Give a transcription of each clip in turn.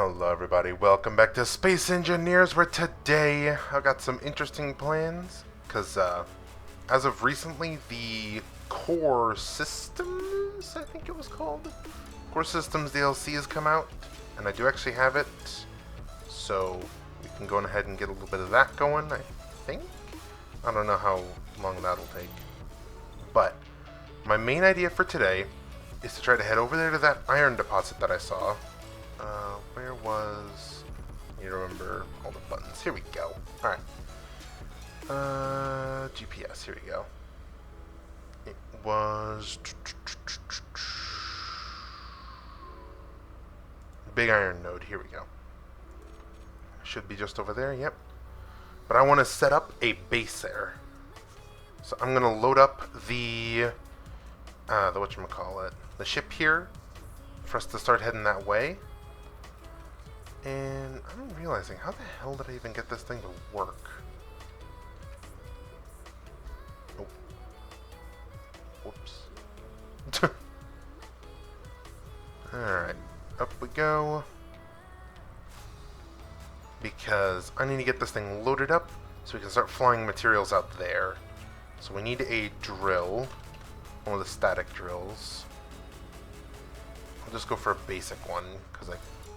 Hello everybody, welcome back to Space Engineers, where today I've got some interesting plans, because as of recently the Core Systems, I think it was called, Core Systems DLC has come out, and I do actually have it, so we can go ahead and get a little bit of that going, I think. I don't know how long that'll take, but my main idea for today is to try to head over there to that iron deposit that I saw. Where was... You remember all the buttons. Here we go. Alright. GPS, here we go. It was... Big iron node, here we go. Should be just over there, yep. But I want to set up a base there. So I'm going to load up the whatchamacallit, the ship here for us to start heading that way. And I'm realizing, how the hell did I even get this thing to work? Oh. Whoops. Alright, up we go. Because I need to get this thing loaded up so we can start flying materials out there. So we need a drill, one of the static drills. I'll just go for a basic one, because I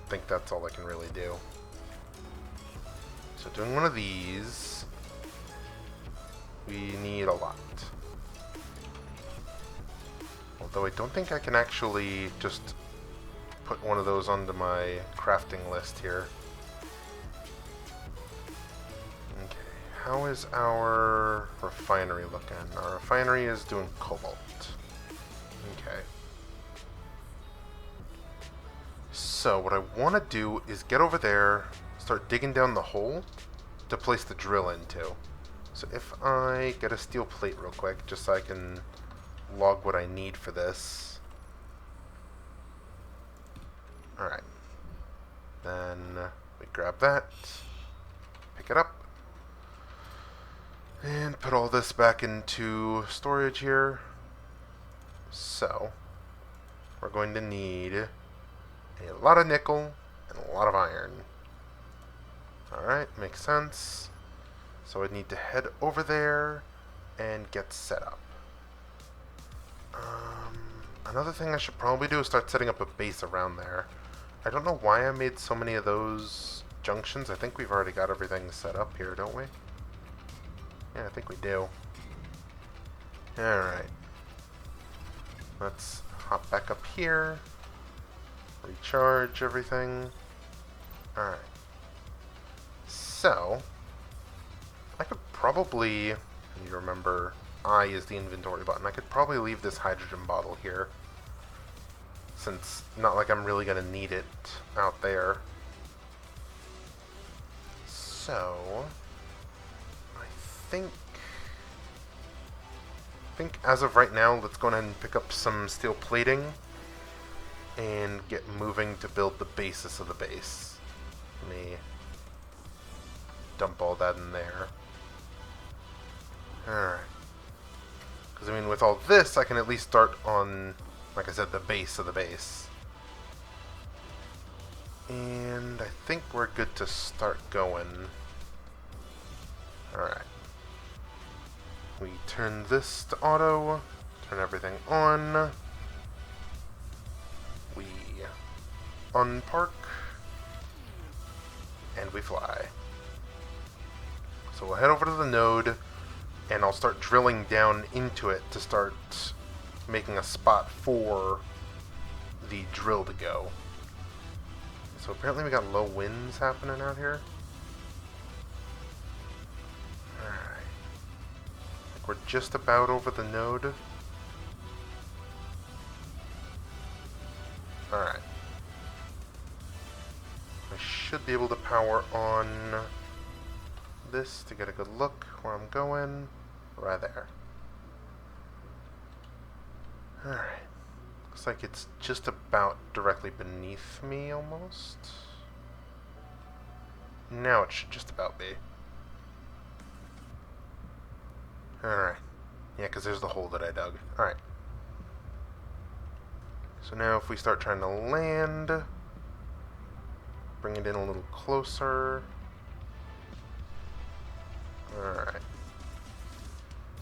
think that's all I can really do. So doing one of these, we need a lot. Although I don't think I can actually just put one of those onto my crafting list here. Okay, how is our refinery looking? Our refinery is doing cobalt. Okay. So what I want to do is get over there, start digging down the hole to place the drill into. So if I get a steel plate real quick, just so I can log what I need for this. Alright. Then we grab that, pick it up, and put all this back into storage here. So we're going to need a lot of nickel and a lot of iron. Alright, makes sense. So I need to head over there and get set up. Another thing I should probably do is start setting up a base around there. I don't know why I made so many of those junctions. I think we've already got everything set up here, don't we? Yeah, I think we do. Alright. Let's hop back up here. Recharge everything. Alright. So, I could probably, you remember, I is the inventory button. I could probably leave this hydrogen bottle here, since not like I'm really going to need it out there. So, I think as of right now, let's go ahead and pick up some steel plating and get moving to build the basis of the base. Let me dump all that in there. Alright. Because, I mean, with all this, I can at least start on, like I said, the base of the base. And I think we're good to start going. Alright. We turn this to auto, turn everything on. We unpark, and we fly. So we'll head over to the node, and I'll start drilling down into it to start making a spot for the drill to go. So apparently we got low winds happening out here. Alright. We're just about over the node. Alright. I should be able to power on this to get a good look where I'm going. Right there. Alright. Looks like it's just about directly beneath me, almost. Now it should just about be. Alright. Yeah, because there's the hole that I dug. Alright. So now if we start trying to land, bring it in a little closer. Alright.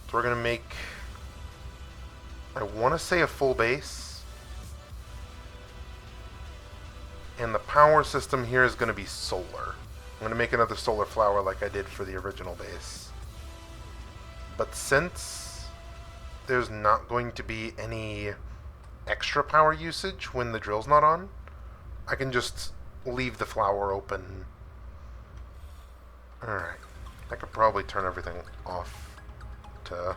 So we're going to make, I want to say a full base. And the power system here is going to be solar. I'm going to make another solar flower like I did for the original base. But since there's not going to be any extra power usage when the drill's not on, I can just leave the flower open. Alright. I could probably turn everything off to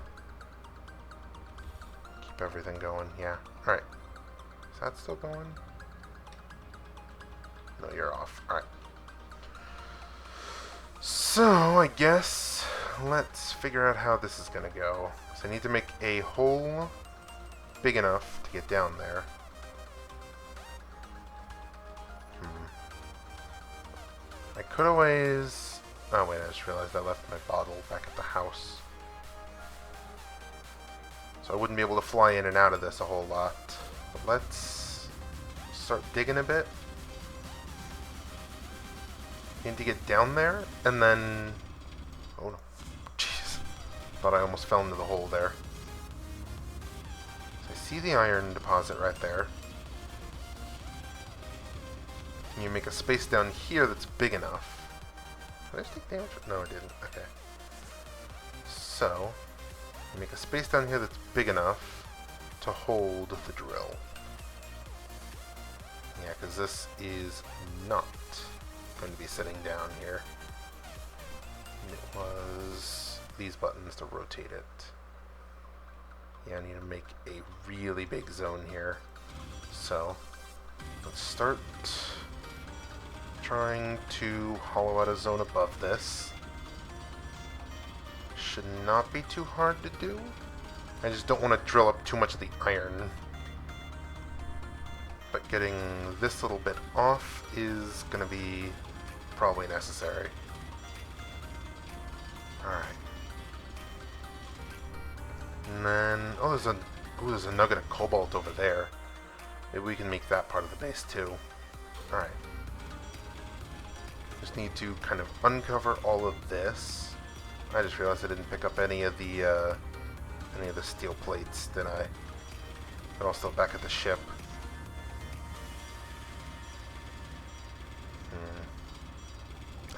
keep everything going. Yeah. Alright. Is that still going? No, you're off. Alright. So, I guess let's figure out how this is going to go. So I need to make a hole big enough to get down there. I could always... Oh wait, I just realized I left my bottle back at the house. So I wouldn't be able to fly in and out of this a whole lot. But let's start digging a bit. Need to get down there, and then... Oh no. Jeez. Thought I almost fell into the hole there. So I see the iron deposit right there. And you make a space down here that's big enough. Did I just take damage? No, I didn't. Okay. So, you make a space down here that's big enough to hold the drill. Yeah, because this is not going to be sitting down here. It was these buttons to rotate it. Yeah, I need to make a really big zone here. So, let's start trying to hollow out a zone above this. Should not be too hard to do. I just don't want to drill up too much of the iron. But getting this little bit off is going to be probably necessary. Alright. And then, oh, there's a nugget of cobalt over there. Maybe we can make that part of the base too. Alright. Just need to kind of uncover all of this. I just realized I didn't pick up any of the steel plates, did I? They're all still back at the ship.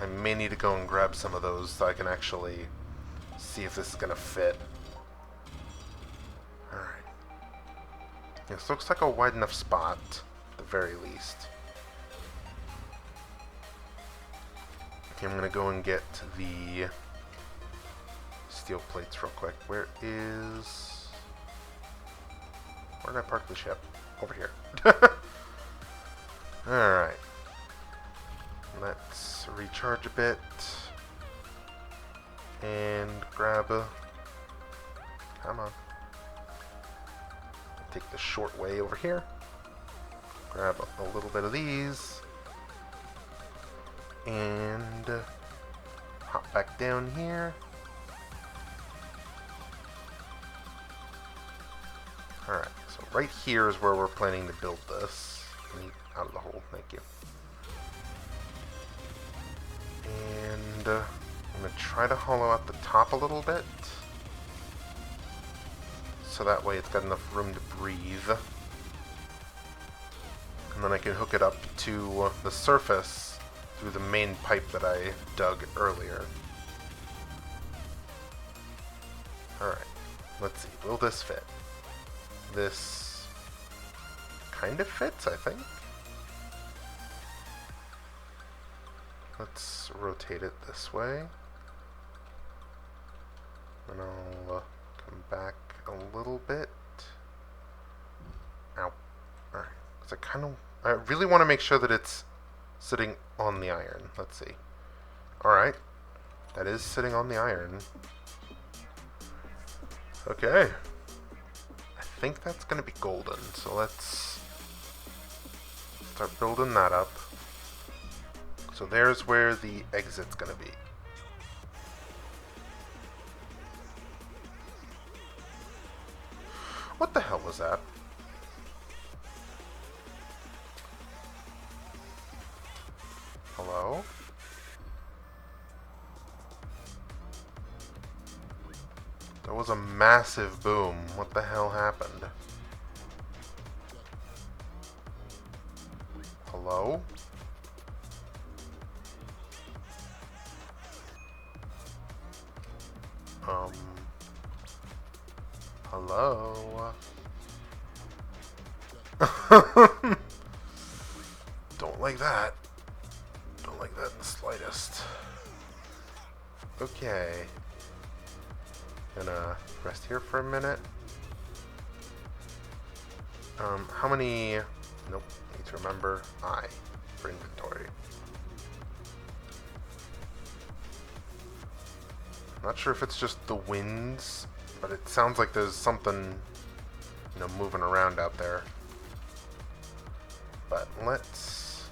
I may need to go and grab some of those so I can actually see if this is gonna fit. Alright. This looks like a wide enough spot, at the very least. Okay, I'm gonna go and get the steel plates real quick. Where did I park the ship? Over here. Alright. Let's recharge a bit. And grab a... Come on. Take the short way over here. Grab a little bit of these. And hop back down here. Alright, so right here is where we're planning to build this. Out of the hole, thank you. And I'm going to try to hollow out the top a little bit. So that way it's got enough room to breathe. And then I can hook it up to the surface through the main pipe that I dug earlier. Alright, let's see. Will this fit? This kind of fits, I think. Let's rotate it this way. And I'll come back a little bit. Ow. Alright. Because I really want to make sure that it's sitting on the iron. Let's see. Alright. That is sitting on the iron. Okay. I think that's going to be golden. So let's start building that up. So there's where the exit's going to be. What the hell was that? Hello? That was a massive boom. What the hell happened? Hello? Hello? Don't like that. Don't like that in the slightest. Okay. Gonna rest here for a minute. How many... Nope, need to remember I for inventory. Not sure if it's just the winds, but it sounds like there's something, you know, moving around out there. But let's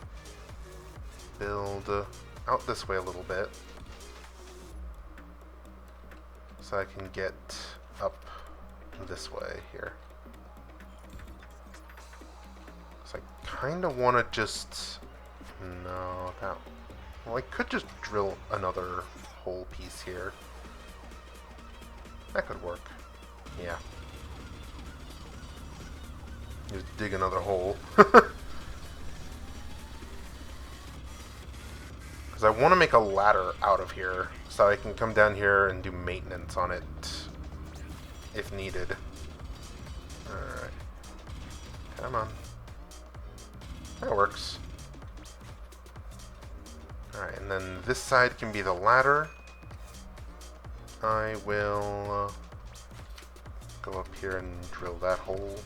build out this way a little bit so I can get up this way here. So I kind of want to just... No, that... Well, I could just drill another hole piece here. That could work. Yeah. Just dig another hole. Because I want to make a ladder out of here so I can come down here and do maintenance on it if needed. Alright. Come on. That works. Alright, and then this side can be the ladder. I will go up here and drill that hole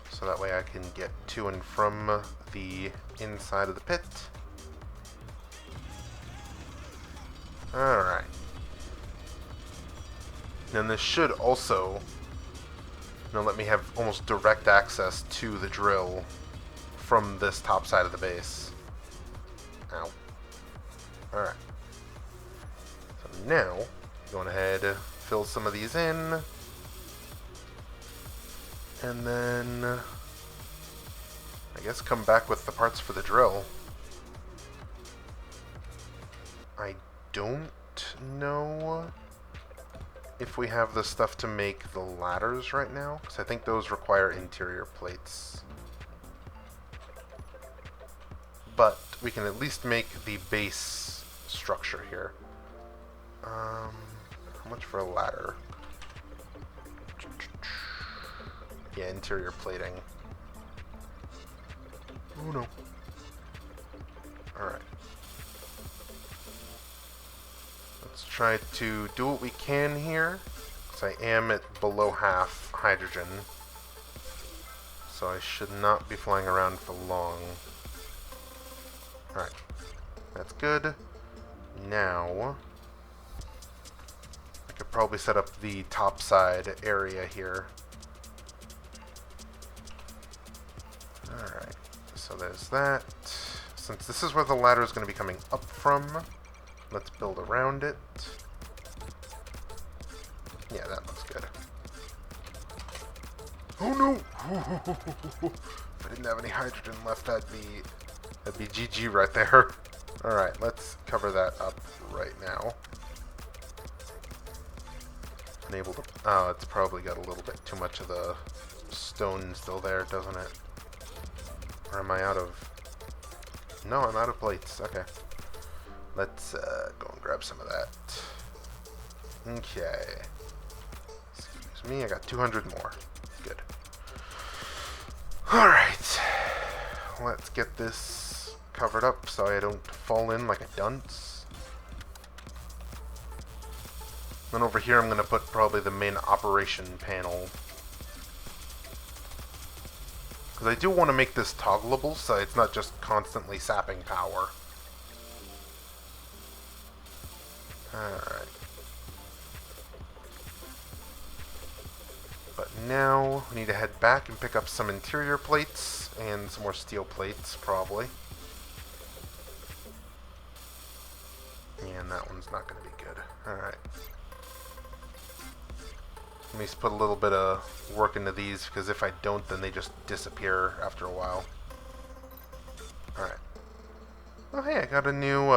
so that way I can get to and from the inside of the pit. Alright. And this should also, you know, let me have almost direct access to the drill from this top side of the base. Ow. Alright. So now, going ahead, fill some of these in. And then, I guess come back with the parts for the drill. I don't know if we have the stuff to make the ladders right now, because I think those require interior plates. But we can at least make the base structure here. How much for a ladder? Yeah, interior plating. Oh no. Alright. Let's try to do what we can here, because I am at below half hydrogen. So I should not be flying around for long. Alright. That's good. Now, I could probably set up the top side area here. Alright, so there's that. Since this is where the ladder is going to be coming up from, let's build around it. Yeah, that looks good. Oh no! If I didn't have any hydrogen left, that'd be GG right there. Alright, let's cover that up right now. Unable to... Oh, it's probably got a little bit too much of the stone still there, doesn't it? Or am I out of... No, I'm out of plates. Okay. Let's go and grab some of that. Okay. Excuse me, I got 200 more. Good. Alright. Let's get this covered up so I don't fall in like a dunce. Then over here I'm going to put probably the main operation panel. Because I do want to make this toggleable so it's not just constantly sapping power. Alright. But now we need to head back and pick up some interior plates and some more steel plates, probably. And that one's not going to be good. Alright. Let me just put a little bit of work into these, because if I don't, then they just disappear after a while. Alright. Oh hey, I got a new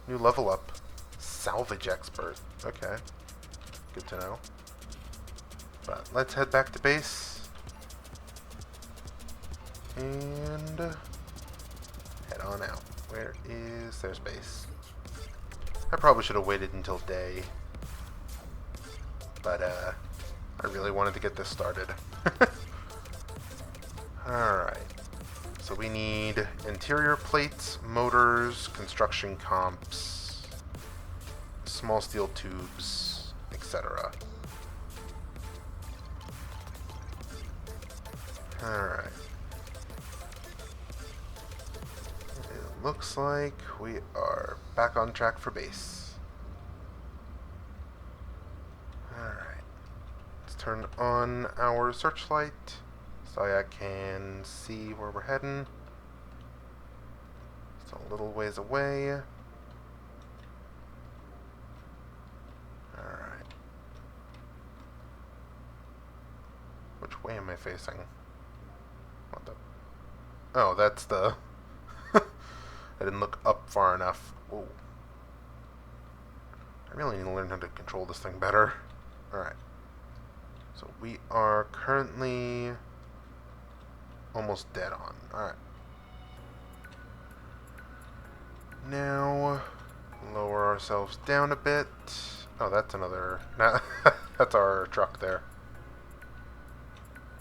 level up. Salvage expert. Okay. Good to know. But let's head back to base. And head on out. Where is their base? I probably should have waited until day. But I really wanted to get this started. Alright. So we need interior plates, motors, construction comps, small steel tubes, etc. Alright. It looks like we are back on track for base. Alright. Let's turn on our searchlight so I can see where we're heading. It's a little ways away. Alright. Which way am I facing? What the? Oh, that's the... I didn't look up far enough. Whoa. I really need to learn how to control this thing better. Alright. So we are currently almost dead on. Alright. Now, lower ourselves down a bit. Oh, that's another... that's our truck there.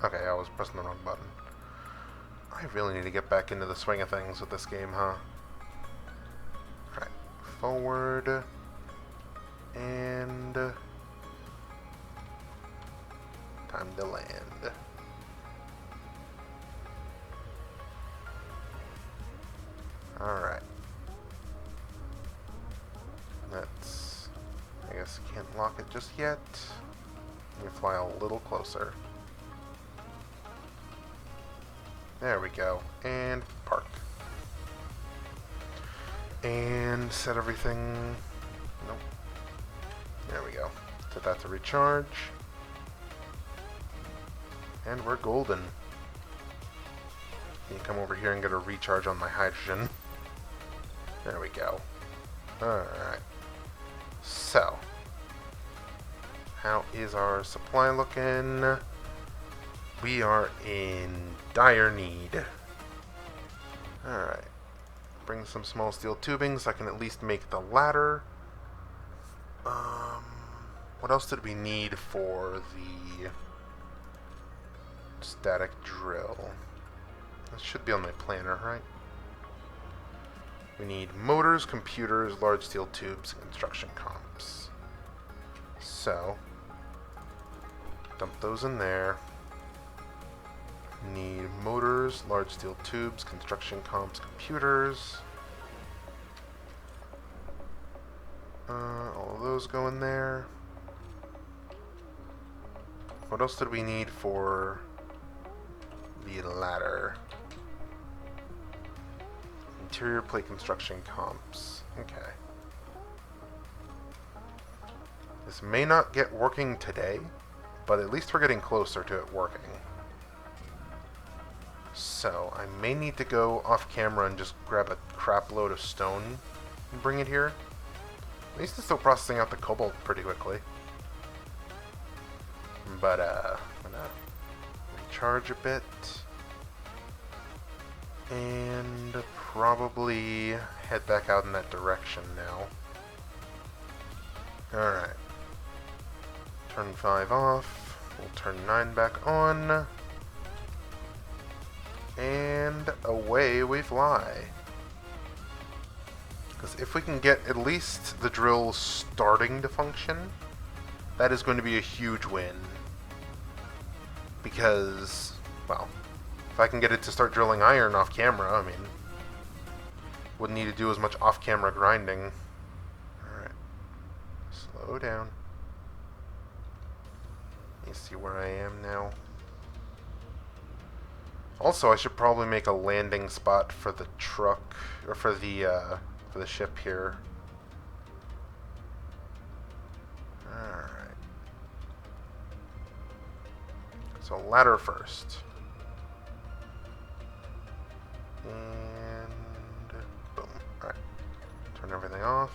Okay, I was pressing the wrong button. I really need to get back into the swing of things with this game, huh? Alright, forward. And... time to land. Alright. Let's... I guess can't lock it just yet. Let me fly a little closer. There we go. And park. And set everything... Nope. There we go. Set that to recharge. And we're golden. You can come over here and get a recharge on my hydrogen. There we go. Alright. So. How is our supply looking? We are in dire need. Alright. Bring some small steel tubing so I can at least make the ladder. What else did we need for the static drill? That should be on my planner, right? We need motors, computers, large steel tubes, and construction comps. So, dump those in there. Need motors, large steel tubes, construction comps, computers. All of those go in there. What else did we need for the ladder? Interior plate construction comps. Okay. This may not get working today, but at least we're getting closer to it working. So, I may need to go off camera and just grab a crap load of stone and bring it here. At least it's still processing out the cobalt pretty quickly. But, I'm gonna recharge a bit. And probably head back out in that direction now. Alright. Turn 5 off. We'll turn 9 back on. And away we fly. Because if we can get at least the drill starting to function, that is going to be a huge win. Because, well, if I can get it to start drilling iron off camera, I mean, wouldn't need to do as much off-camera grinding. Alright. Slow down. Let me see where I am now. Also, I should probably make a landing spot for the truck, or for the ship here. Alright. So, ladder first. And boom. going off.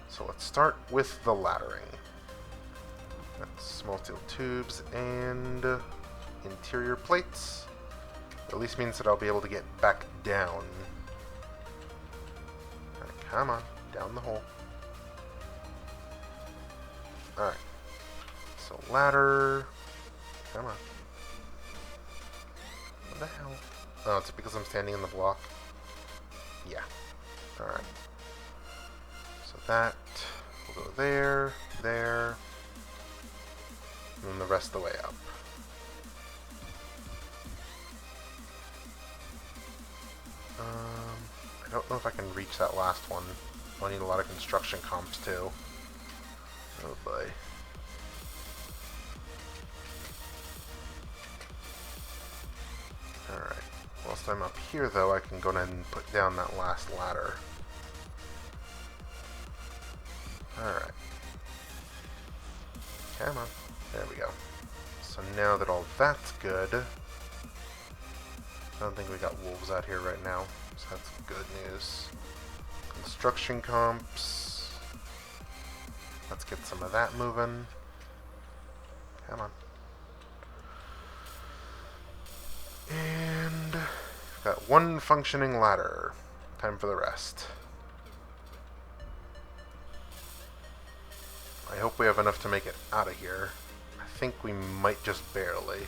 So let's start with the laddering. That's small steel tubes and interior plates. At least means that I'll be able to get back down. Alright, come on, down the hole. Alright. So ladder. Come on. What the hell? Oh, it's because I'm standing in the block. Yeah. Alright. So that will go there, there, and then the rest of the way up. I don't know if I can reach that last one. I'll need a lot of construction comps too. Oh boy. Alright. Whilst I'm up here though, I can go ahead and put down that last ladder. Alright. Come on. There we go. So now that all that's good, I don't think we got wolves out here right now, so that's good news. Construction comps. Let's get some of that moving. Come on. And got one functioning ladder. Time for the rest. I hope we have enough to make it out of here. I think we might just barely.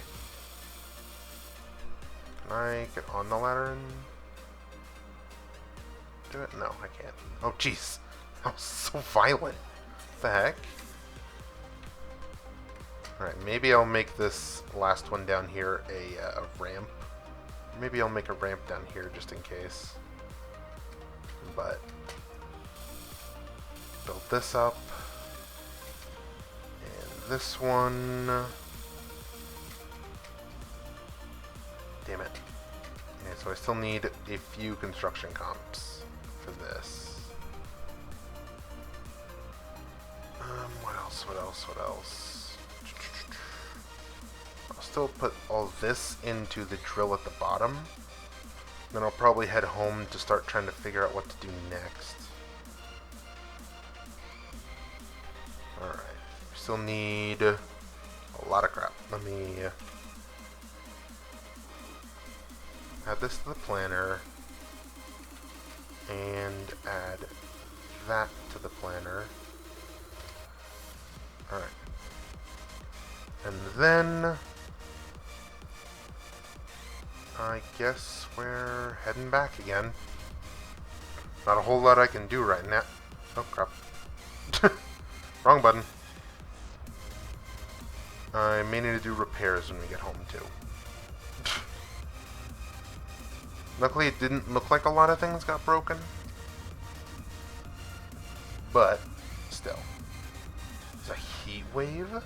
Can I get on the ladder and do it? No, I can't. Oh, jeez. That was so violent. What the heck? Alright, maybe I'll make this last one down here a ramp. Maybe I'll make a ramp down here just in case. But build this up. And this one. Damn it. Okay, so I still need a few construction comps for this. What else? What else? What else? I'll still put all this into the drill at the bottom. Then I'll probably head home to start trying to figure out what to do next. Alright. We still need a lot of crap. Let me add this to the planner and add that to the planner. Alright. And then I guess we're heading back again. Not a whole lot I can do right now. Oh crap. Wrong button. I may need to do repairs when we get home too. Luckily it didn't look like a lot of things got broken. But, still. It's a heat wave?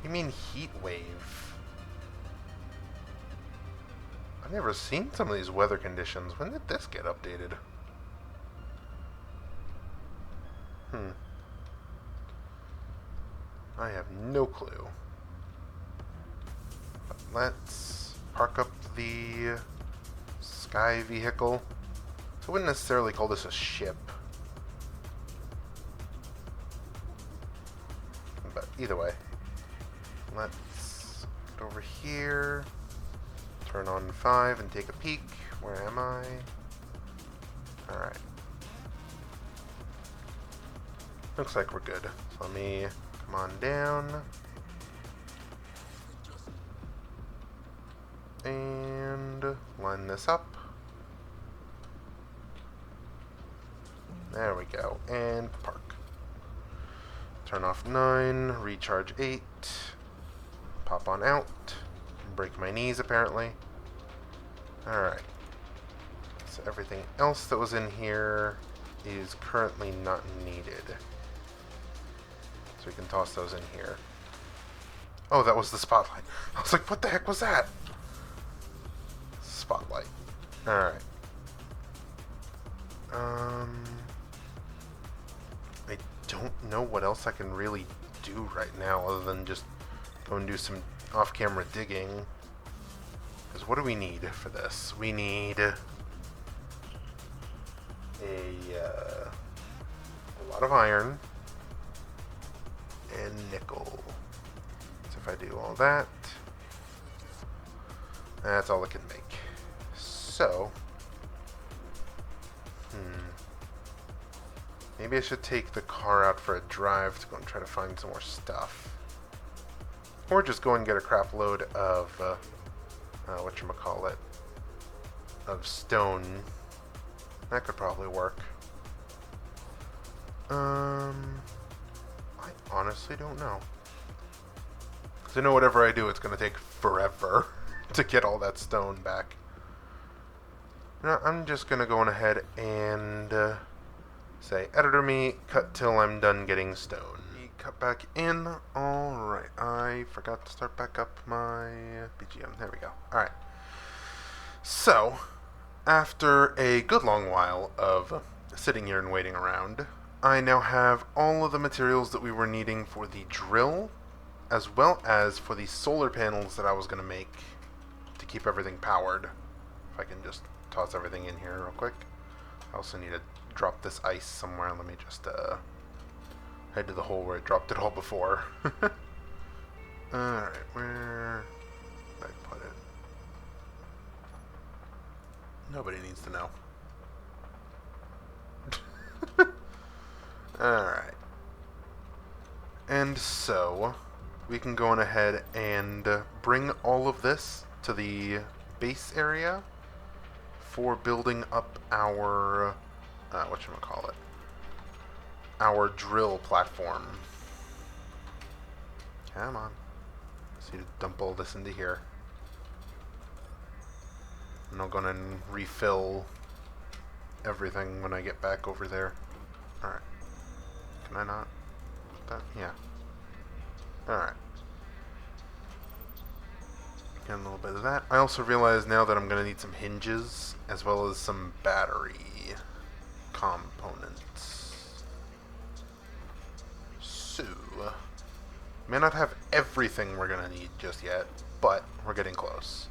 You mean heat wave? I've never seen some of these weather conditions. When did this get updated? I have no clue. But let's park up the sky vehicle. So I wouldn't necessarily call this a ship. But either way. Let's get over here. Turn on 5 and take a peek. Where am I? Alright. Looks like we're good. So let me come on down. And line this up. There we go. And park. Turn off 9, recharge 8. Pop on out. Break my knees apparently. Alright. So everything else that was in here is currently not needed. So we can toss those in here. Oh, that was the spotlight. I was like, what the heck was that? Spotlight. Alright. I don't know what else I can really do right now other than just go and do some off-camera digging. Because what do we need for this? We need a lot of iron and nickel. So if I do all that, that's all it can make. So, maybe I should take the car out for a drive to go and try to find some more stuff. Or just go and get a crap load of, whatchamacallit, of stone. That could probably work. I honestly don't know. Because I know whatever I do, it's going to take forever to get all that stone back. No, I'm just going to go on ahead and say, editor me, cut till I'm done getting stone. Cut back in. Alright, I forgot to start back up my BGM. There we go. Alright. So, after a good long while of sitting here and waiting around, I now have all of the materials that we were needing for the drill, as well as for the solar panels that I was going to make to keep everything powered. If I can just toss everything in here real quick. I also need to drop this ice somewhere. Let me just head to the hole where I dropped it all before. Alright, where did I put it? Nobody needs to know. Alright. And so, we can go on ahead and bring all of this to the base area for building up our, whatchamacallit, our drill platform. Come on. Just need to dump all this into here. And I'll go and refill everything when I get back over there. Alright. Can I not? Yeah. Alright. Get a little bit of that. I also realize now that I'm going to need some hinges, as well as some battery components. So, may not have everything we're going to need just yet, but we're getting close.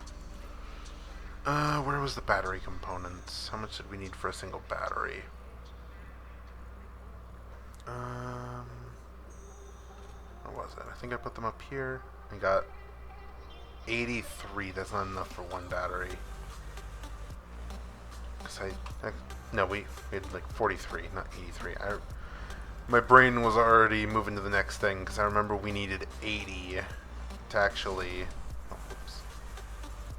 Where was the battery components? How much did we need for a single battery? What was it? I think I put them up here. I got 83. That's not enough for one battery. Cause no, we had like 43, not 83. My brain was already moving to the next thing because I remember we needed 80 to actually. Oh, oops.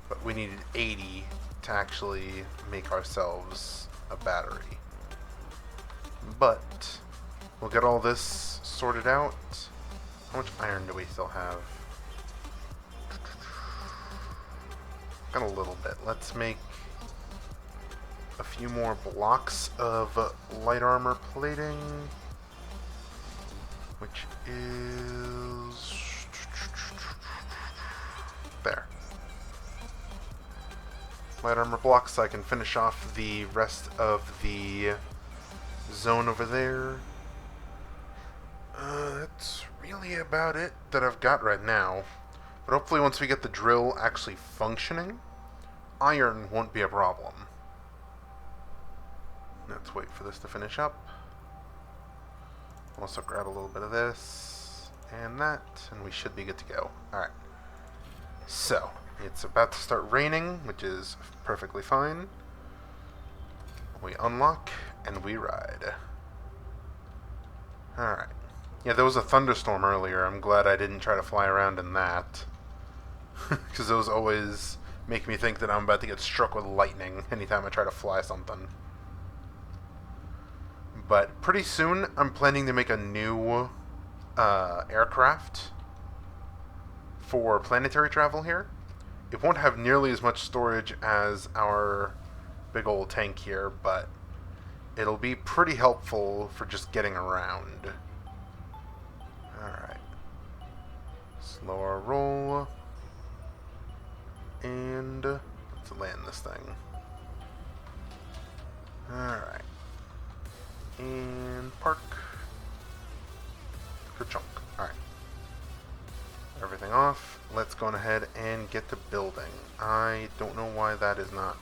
But we needed 80 to actually make ourselves a battery. But we'll get all this sorted out. How much iron do we still have? Got a little bit. Let's make a few more blocks of light armor plating, which is there. Light armor blocks so I can finish off the rest of the zone over there. That's really about it that I've got right now. But hopefully once we get the drill actually functioning, iron won't be a problem. Let's wait for this to finish up. Also grab a little bit of this and that, and we should be good to go. Alright. So, it's about to start raining, which is perfectly fine. We unlock, and we ride. Alright. Yeah, there was a thunderstorm earlier. I'm glad I didn't try to fly around in that. Because those always make me think that I'm about to get struck with lightning anytime I try to fly something. But pretty soon, I'm planning to make a new aircraft for planetary travel here. It won't have nearly as much storage as our big old tank here, but it'll be pretty helpful for just getting around. Alright. Slow our roll. And let's land this thing. Alright. And park. Ka-chunk. Alright. Everything off. Let's go on ahead and get to building. I don't know why that is not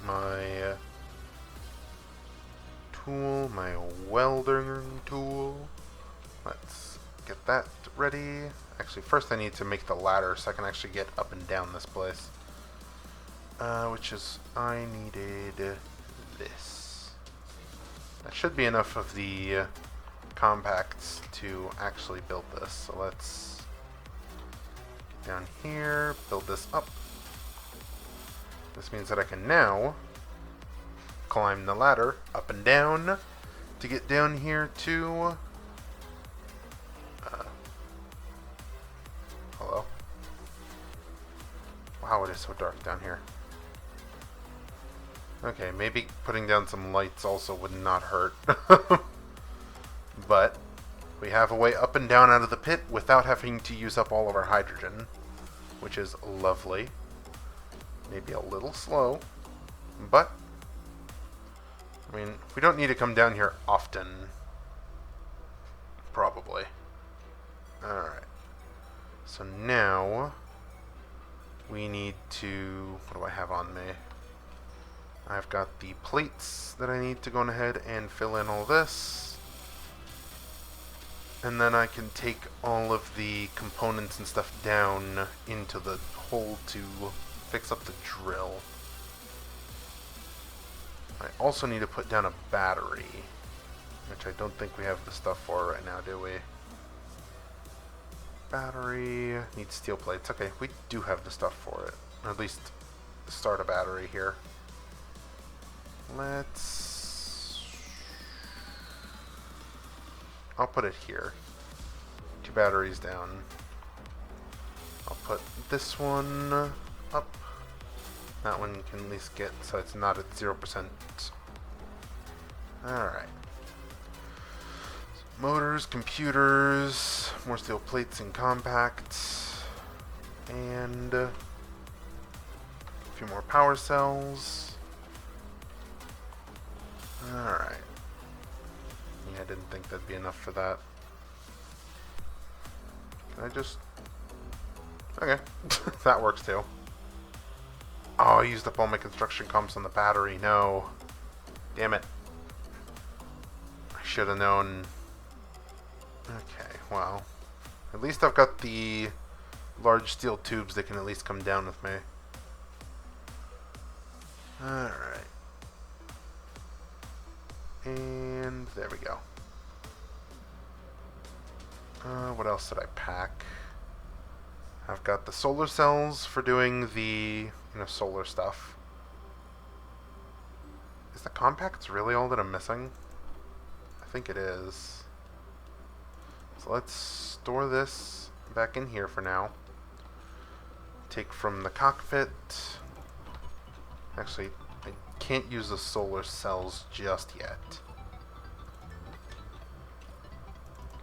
my tool, my welding tool. Let's get that ready. Actually, first I need to make the ladder so I can actually get up and down this place. Which is, I needed this. That should be enough of the compacts to actually build this. So let's get down here, build this up. This means that I can now climb the ladder up and down to get down here to... hello? Wow, it is so dark down here. Okay, maybe putting down some lights also would not hurt. But we have a way up and down out of the pit without having to use up all of our hydrogen, which is lovely. Maybe a little slow, but I mean, we don't need to come down here often. Probably. Alright. So now we need to... what do I have on me? I've got the plates that I need to go ahead and fill in all this. And then I can take all of the components and stuff down into the hole to fix up the drill. I also need to put down a battery, which I don't think we have the stuff for right now, do we? Battery, need steel plates. Okay, we do have the stuff for it. Or at least start a battery here. I'll put it here. 2 batteries down. I'll put this one up. That one can at least get so it's not at 0%. Alright. Motors, computers, more steel plates and compacts, and a few more power cells. Alright. Yeah, I didn't think that'd be enough for that. Can I just... okay. That works too. Oh, I used up all my construction comps on the battery. No. Damn it. I should have known. Okay, well. At least I've got the large steel tubes that can at least come down with me. Alright. And there we go. What else did I pack? I've got the solar cells for doing the, solar stuff. Is the compacts really all that I'm missing? I think it is. So let's store this back in here for now. Take from the cockpit. Actually, I can't use the solar cells just yet,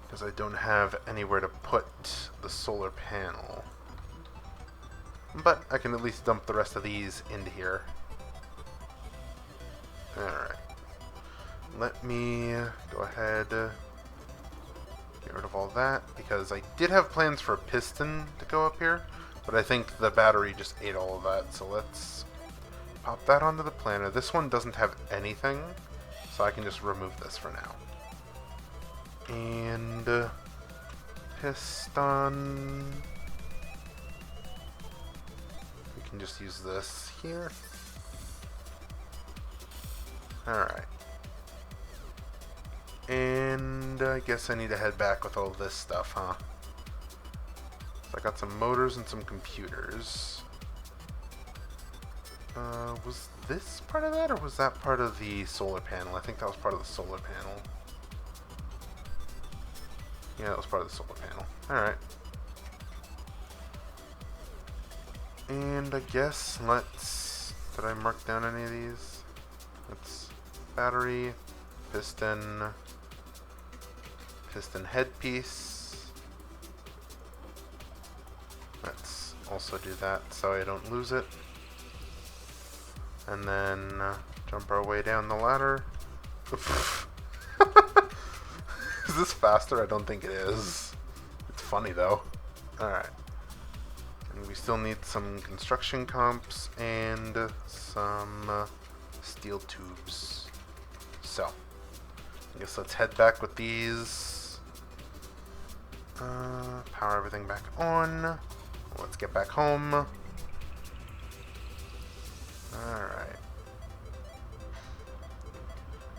because I don't have anywhere to put the solar panel. But I can at least dump the rest of these into here. Alright. Let me go ahead, get rid of all that, because I did have plans for a piston to go up here, but I think the battery just ate all of that, so let's pop that onto the planner. This one doesn't have anything, so I can just remove this for now. And piston. We can just use this here. Alright. And I guess I need to head back with all this stuff, huh? So I got some motors and some computers. Was this part of that, or was that part of the solar panel? I think that was part of the solar panel. Yeah, that was part of the solar panel. Alright. And I guess let's... did I mark down any of these? Let's... battery, piston headpiece. Let's also do that so I don't lose it. And then jump our way down the ladder. Is this faster? I don't think it is. It's funny though. Alright. And we still need some construction comps and some steel tubes. So, I guess let's head back with these. Power everything back on. Let's get back home. Alright.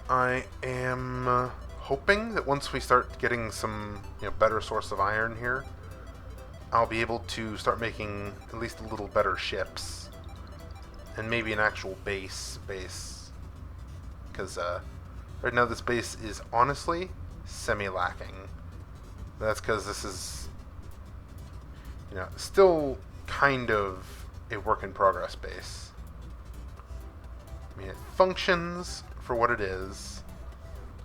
I am hoping that once we start getting some better source of iron here, I'll be able to start making at least a little better ships. And maybe an actual base. Because right now this base is honestly semi-lacking. That's because this is still kind of a work in progress base. I mean, it functions for what it is.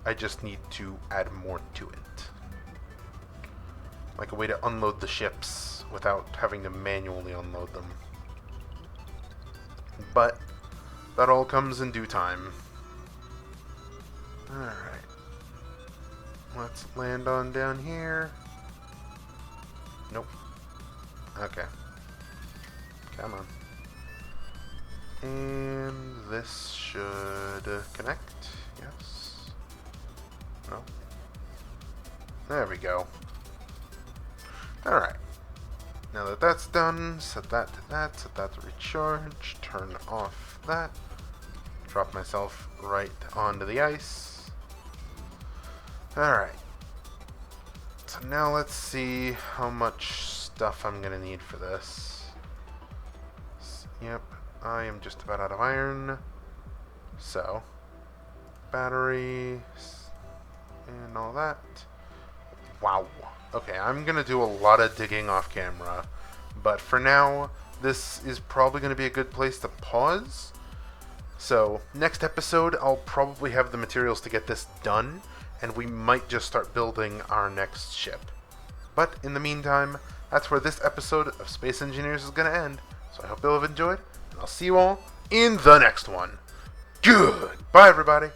I just need to add more to it. Like a way to unload the ships without having to manually unload them. But that all comes in due time. Alright. Let's land on down here. Nope. Okay. Come on. And this should connect. Yes. No. There we go. Alright. Now that that's done, set that to that, set that to recharge, turn off that, drop myself right onto the ice. Alright. So now let's see how much stuff I'm going to need for this. Yep, I am just about out of iron. So, battery, and all that. Wow. Okay, I'm going to do a lot of digging off camera, but for now, this is probably going to be a good place to pause. So, next episode, I'll probably have the materials to get this done, and we might just start building our next ship. But in the meantime, that's where this episode of Space Engineers is going to end. So I hope you'll have enjoyed, and I'll see you all in the next one. Goodbye, everybody.